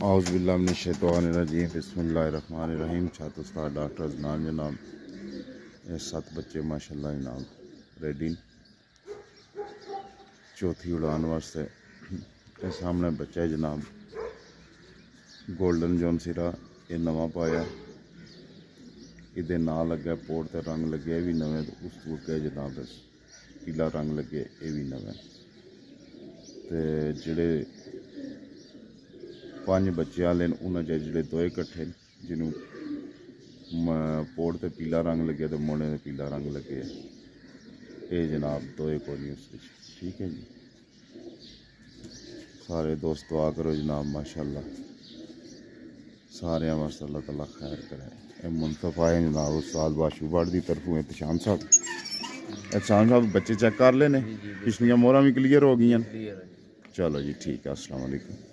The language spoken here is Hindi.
औज़ुबिल्लाहि मिनश्शैतानिर्रजीम बिस्मिल्लाहिर्रहमानिर्रहीम। छात्र उस्ताद डॉक्टर अज़नान जनाब, ये 7 बच्चे माशाल्लाह जनाब रेडी चौथी उड़ान वास्ते। ये सामने बच्चा है जनाब गोल्डन जॉन सिरा, ये नवा पाया, इहदे नां लग्या पोड़ ते रंग लग्या भी नवे, उस के जनाब पीला रंग लगे ये भी नवे। ते जेह्ड़े 5 बच्चे आह्ले न उन्हां च जेह्ड़े 2 इकट्ठे जिन्हों पोड़ ते पीला रंग लगे तो मोड़े ते पीला रंग लगे, ये जनाब 2 कोई नहीं उस विच। ठीक है जी, सारे दोस्त दुआ करो जनाब माशाल्लाह सारे वास्ते अल्लाह ताला खैर करे। ये मुंतफा है जनाब उस्ताद बाशुबाड़ की तरफों एहतशाम साहब। एहतशाम साहब बच्चे चेक कर लेने, पिछलियां मोहरां भी क्लीयर हो गई। चलो जी ठीक है, अस्सलाम वालेकुम।